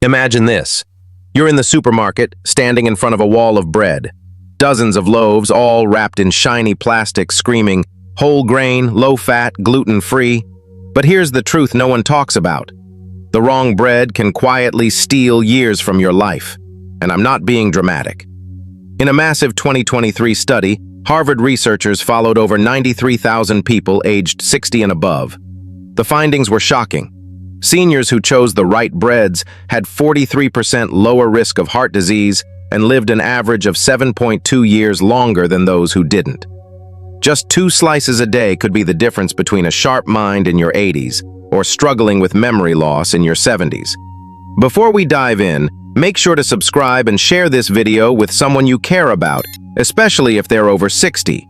Imagine this. You're in the supermarket, standing in front of a wall of bread. Dozens of loaves, all wrapped in shiny plastic, screaming, whole grain, low fat, gluten-free. But here's the truth no one talks about. The wrong bread can quietly steal years from your life. And I'm not being dramatic. In a massive 2023 study, Harvard researchers followed over 93,000 people aged 60 and above. The findings were shocking. Seniors who chose the right breads had 43% lower risk of heart disease and lived an average of 7.2 years longer than those who didn't. Just 2 slices a day could be the difference between a sharp mind in your 80s or struggling with memory loss in your 70s. Before we dive in, make sure to subscribe and share this video with someone you care about, especially if they're over 60.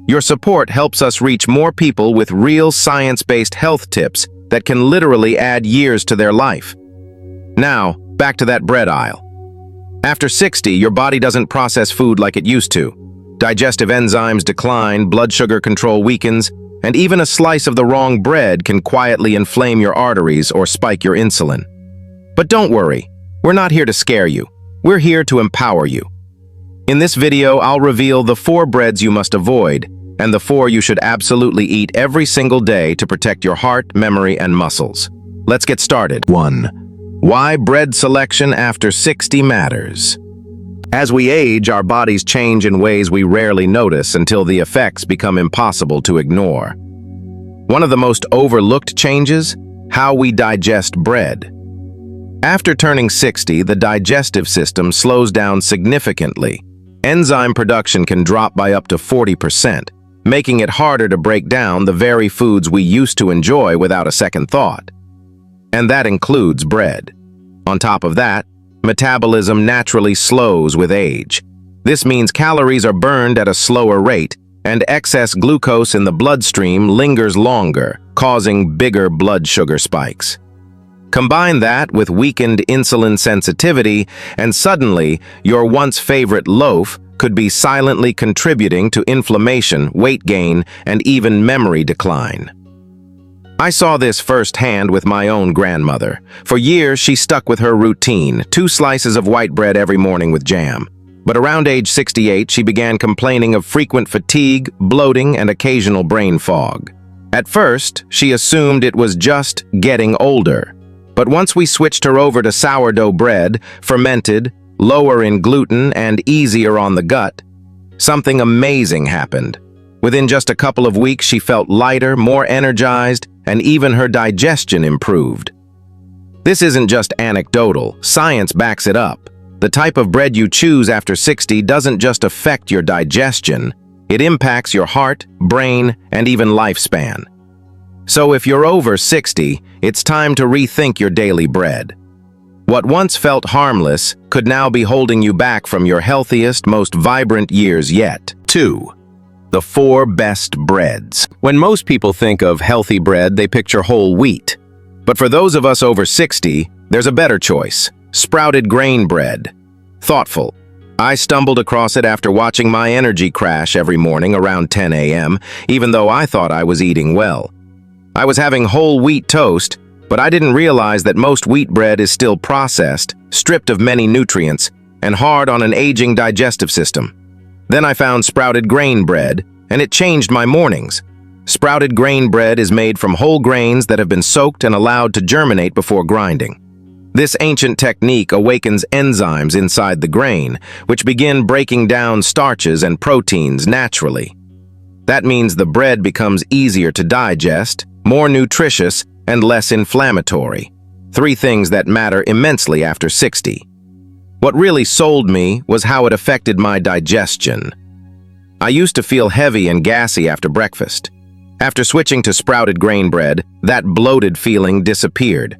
Your support helps us reach more people with real science-based health tips that can literally add years to their life. Now, back to that bread aisle. After 60, your body doesn't process food like it used to. Digestive enzymes decline, blood sugar control weakens, and even a slice of the wrong bread can quietly inflame your arteries or spike your insulin. But don't worry, we're not here to scare you. We're here to empower you. In this video, I'll reveal the 4 breads you must avoid, and the 4 you should absolutely eat every single day to protect your heart, memory, and muscles. Let's get started. 1. Why bread selection after 60 matters. As we age, our bodies change in ways we rarely notice until the effects become impossible to ignore. One of the most overlooked changes? How we digest bread. After turning 60, the digestive system slows down significantly. Enzyme production can drop by up to 40%, making it harder to break down the very foods we used to enjoy without a second thought. And that includes bread. On top of that, metabolism naturally slows with age. This means calories are burned at a slower rate, and excess glucose in the bloodstream lingers longer, causing bigger blood sugar spikes. Combine that with weakened insulin sensitivity, and suddenly, your once favorite loaf could be silently contributing to inflammation, weight gain, and even memory decline. I saw this firsthand with my own grandmother. For years, she stuck with her routine, 2 slices of white bread every morning with jam. But around age 68, she began complaining of frequent fatigue, bloating, and occasional brain fog. At first, she assumed it was just getting older. But once we switched her over to sourdough bread, fermented, lower in gluten, and easier on the gut, something amazing happened. Within just a couple of weeks, she felt lighter, more energized, and even her digestion improved. This isn't just anecdotal, science backs it up. The type of bread you choose after 60 doesn't just affect your digestion, it impacts your heart, brain, and even lifespan. So if you're over 60, it's time to rethink your daily bread. What once felt harmless could now be holding you back from your healthiest, most vibrant years yet. 2. The 4 best breads. When most people think of healthy bread, they picture whole wheat. But for those of us over 60, there's a better choice: sprouted grain bread. Thoughtful. I stumbled across it after watching my energy crash every morning around 10 a.m., even though I thought I was eating well. I was having whole wheat toast, but I didn't realize that most wheat bread is still processed, stripped of many nutrients, and hard on an aging digestive system. Then I found sprouted grain bread, and it changed my mornings. Sprouted grain bread is made from whole grains that have been soaked and allowed to germinate before grinding. This ancient technique awakens enzymes inside the grain, which begin breaking down starches and proteins naturally. That means the bread becomes easier to digest, more nutritious, and less inflammatory. 3 things that matter immensely after 60. What really sold me was how it affected my digestion. I used to feel heavy and gassy after breakfast. After switching to sprouted grain bread, that bloated feeling disappeared.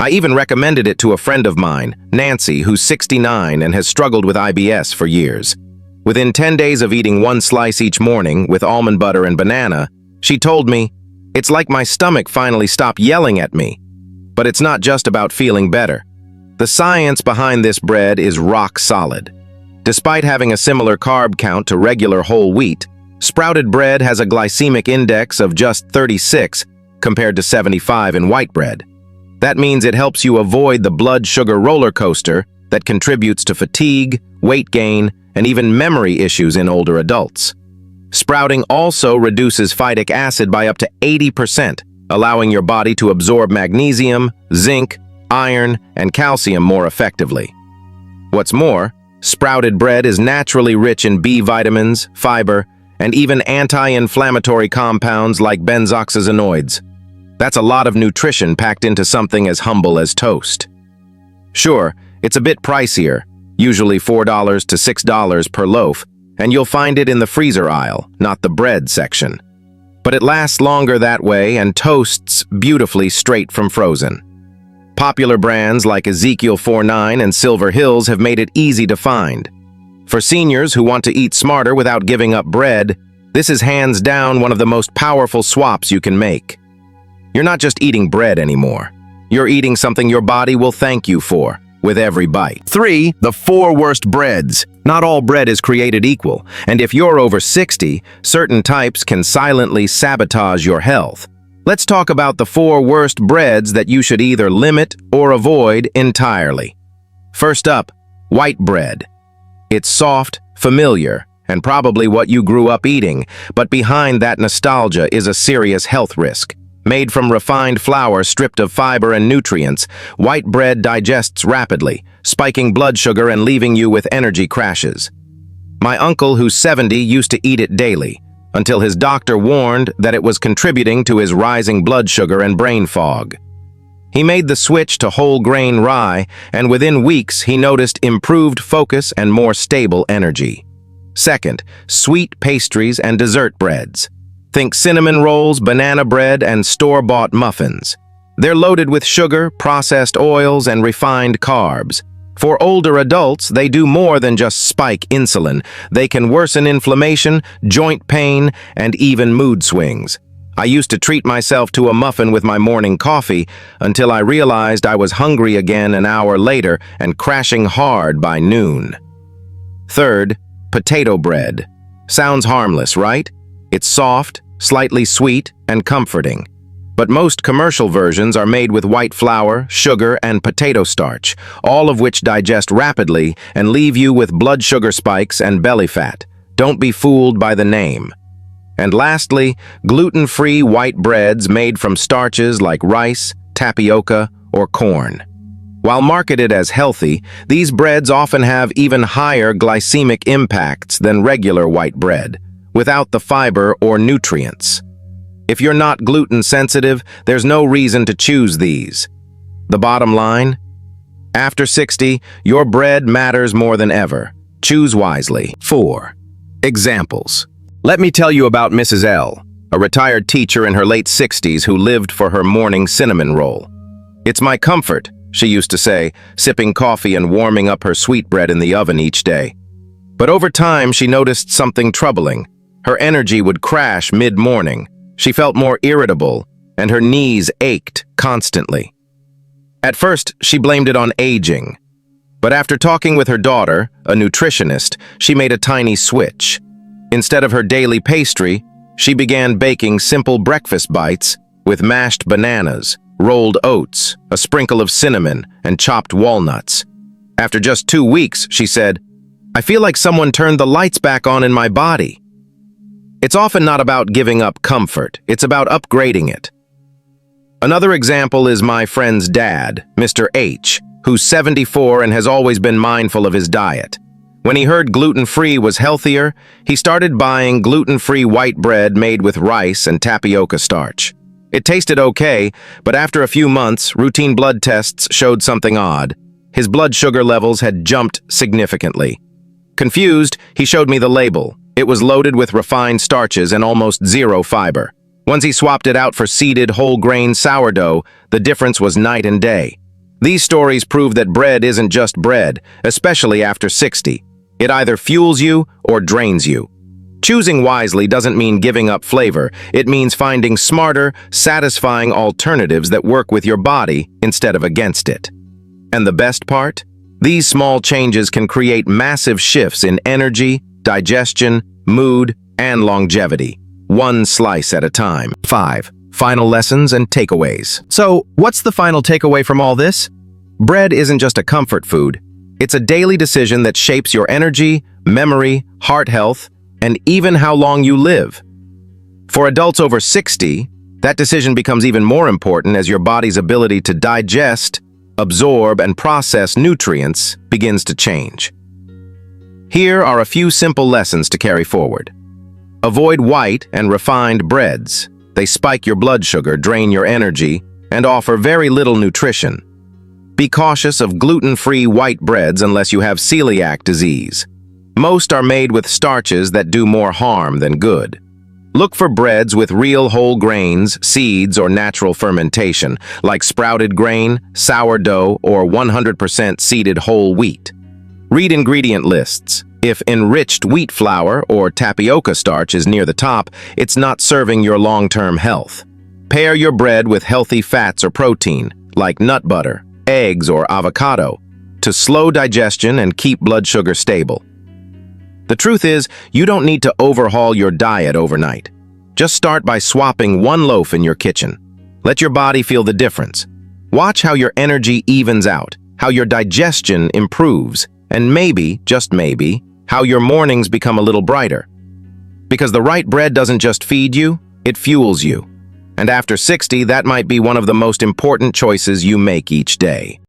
I even recommended it to a friend of mine, Nancy, who's 69 and has struggled with IBS for years. Within 10 days of eating 1 slice each morning with almond butter and banana, she told me, "It's like my stomach finally stopped yelling at me." But it's not just about feeling better. The science behind this bread is rock solid. Despite having a similar carb count to regular whole wheat, sprouted bread has a glycemic index of just 36 compared to 75 in white bread. That means it helps you avoid the blood sugar roller coaster that contributes to fatigue, weight gain, and even memory issues in older adults. Sprouting also reduces phytic acid by up to 80%, allowing your body to absorb magnesium, zinc, iron, and calcium more effectively. What's more, sprouted bread is naturally rich in B vitamins, fiber, and even anti-inflammatory compounds like benzoxazinoids. That's a lot of nutrition packed into something as humble as toast. Sure, it's a bit pricier, usually $4 to $6 per loaf, and you'll find it in the freezer aisle, not the bread section. But it lasts longer that way and toasts beautifully straight from frozen. Popular brands like Ezekiel 49 and Silver Hills have made it easy to find. For seniors who want to eat smarter without giving up bread, this is hands down one of the most powerful swaps you can make. You're not just eating bread anymore. You're eating something your body will thank you for with every bite. 3. The 4 worst breads. Not all bread is created equal, and if you're over 60, certain types can silently sabotage your health. Let's talk about the 4 worst breads that you should either limit or avoid entirely. First up, white bread. It's soft, familiar, and probably what you grew up eating, but behind that nostalgia is a serious health risk. Made from refined flour stripped of fiber and nutrients, white bread digests rapidly, spiking blood sugar and leaving you with energy crashes. My uncle, who's 70, used to eat it daily, until his doctor warned that it was contributing to his rising blood sugar and brain fog. He made the switch to whole grain rye, and within weeks he noticed improved focus and more stable energy. Second, sweet pastries and dessert breads. Think cinnamon rolls, banana bread, and store-bought muffins. They're loaded with sugar, processed oils, and refined carbs. For older adults, they do more than just spike insulin. They can worsen inflammation, joint pain, and even mood swings. I used to treat myself to a muffin with my morning coffee until I realized I was hungry again an hour later and crashing hard by noon. Third, potato bread. Sounds harmless, right? It's soft, slightly sweet, and comforting. But most commercial versions are made with white flour, sugar, and potato starch, all of which digest rapidly and leave you with blood sugar spikes and belly fat. Don't be fooled by the name. And lastly, gluten-free white breads made from starches like rice, tapioca, or corn. While marketed as healthy, these breads often have even higher glycemic impacts than regular white bread, without the fiber or nutrients. If you're not gluten sensitive, there's no reason to choose these. The bottom line? After 60, your bread matters more than ever. Choose wisely. 4. Examples. Let me tell you about Mrs. L, a retired teacher in her late 60s who lived for her morning cinnamon roll. "It's my comfort," she used to say, sipping coffee and warming up her sweetbread in the oven each day. But over time, she noticed something troubling. Her energy would crash mid-morning. She felt more irritable, and her knees ached constantly. At first, she blamed it on aging. But after talking with her daughter, a nutritionist, she made a tiny switch. Instead of her daily pastry, she began baking simple breakfast bites with mashed bananas, rolled oats, a sprinkle of cinnamon, and chopped walnuts. After just 2 weeks, she said, "I feel like someone turned the lights back on in my body." It's often not about giving up comfort, it's about upgrading it. Another example is my friend's dad, Mr. H, who's 74 and has always been mindful of his diet. When he heard gluten-free was healthier, he started buying gluten-free white bread made with rice and tapioca starch. It tasted okay, but after a few months, routine blood tests showed something odd. His blood sugar levels had jumped significantly. Confused, he showed me the label. It was loaded with refined starches and almost zero fiber. Once he swapped it out for seeded whole-grain sourdough, the difference was night and day. These stories prove that bread isn't just bread, especially after 60. It either fuels you or drains you. Choosing wisely doesn't mean giving up flavor. It means finding smarter, satisfying alternatives that work with your body instead of against it. And the best part? These small changes can create massive shifts in energy, digestion, mood, and longevity, one slice at a time. 5. final lessons, and takeaways. So, what's the final takeaway from all this? Bread isn't just a comfort food. It's a daily decision that shapes your energy, memory, heart health, and even how long you live. For adults over 60, that decision becomes even more important as your body's ability to digest, absorb, and process nutrients begins to change. Here are a few simple lessons to carry forward. Avoid white and refined breads. They spike your blood sugar, drain your energy, and offer very little nutrition. Be cautious of gluten-free white breads unless you have celiac disease. Most are made with starches that do more harm than good. Look for breads with real whole grains, seeds, or natural fermentation, like sprouted grain, sourdough, or 100% seeded whole wheat. Read ingredient lists. If enriched wheat flour or tapioca starch is near the top, it's not serving your long-term health. Pair your bread with healthy fats or protein, like nut butter, eggs, or avocado, to slow digestion and keep blood sugar stable. The truth is, you don't need to overhaul your diet overnight. Just start by swapping one loaf in your kitchen. Let your body feel the difference. Watch how your energy evens out, how your digestion improves, and maybe, just maybe, how your mornings become a little brighter. Because the right bread doesn't just feed you, it fuels you. And after 60, that might be one of the most important choices you make each day.